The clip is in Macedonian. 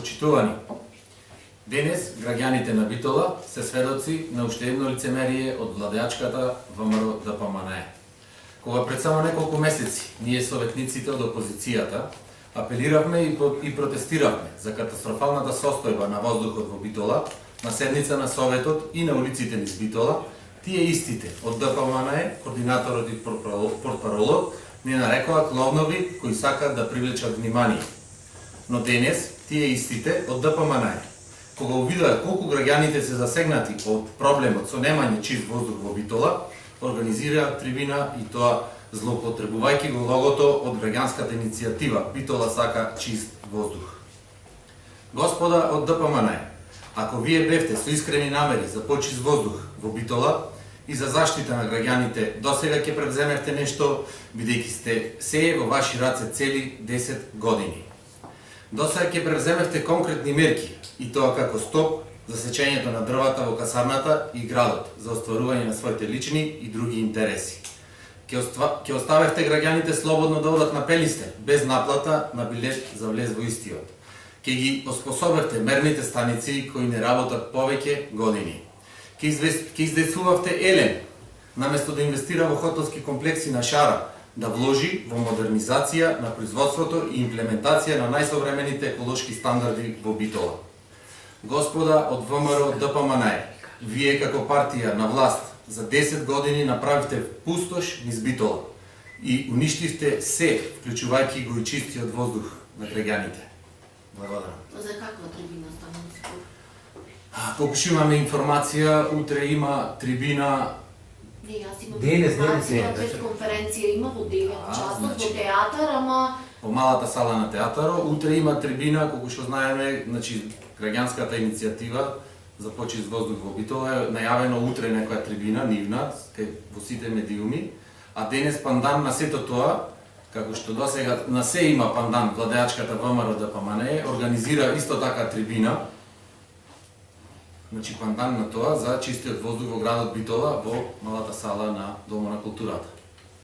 Почитувани, денес граѓаните на Битола се сведоци на уште едно лицемерие од владеачката ВМРО ДПМНЕ. Кога пред само неколку месеци ние советниците од опозицијата апелиравме и протестиравме за катастрофалната состојба на воздухот во Битола, на седница на Советот и на улиците низ Битола, тие истите од ДПМНЕ, координаторот и портпаролот, не нарекоат ловнови кои сакаат да привлечат внимание. Но денес тие истите од ДПМНЕ, кога увидоа колку граѓаните се засегнати од проблемот со немање чист воздух во Битола, организираа трибина и тоа злоупотребувајќи го логото од граѓанската иницијатива Битола сака чист воздух. Господа од ДПМНЕ, ако вие бевте со искрени намери за почист воздух во Битола и за заштита на граѓаните, досега ќе превземевте нешто, бидејќи сте се во ваши раце цели 10 години. Досега ќе превземевте конкретни мерки, и тоа како стоп за сечењето на дрвата во касарната и градот, за остварување на своите лични и други интереси. Ќе оставевте граѓаните слободно да одат на пенисте, без наплата на билет за влез во истиот. Ќе ги оспособевте мерните станици кои не работат повеќе години. Ќе издесувавте Елем, наместо да инвестира во хотелски комплекси на Шара, да вложи во модернизација на производството и имплементација на најсовремените еколошки стандарди во Битола. Господа од ВМРО ДПМНЕ, вие како партија на власт за 10 години направивте пустош низ Битола и уништивте се, вклучувајќи го и чистиот воздух на граѓаните. Благодарам. За каква трибина станува збор? Колку што имаме информација, утре има трибина. Не, јас имам Денес, информација, пресконференција има во 9 часот во театар, ама По малата сала на театарот, утре има трибина, колку што знаеме, значи граѓанската иницијатива за почист воздух во Битола е најавено утре некоја трибина нивна кај во сите медиуми, а денес пандан на сето тоа, како што досега на се има пандан владеачката ВМРО ДПМНЕ, организира исто така трибина, значи пандан на тоа за чистиот воздух во градот Битола во малата сала на Домот на културата.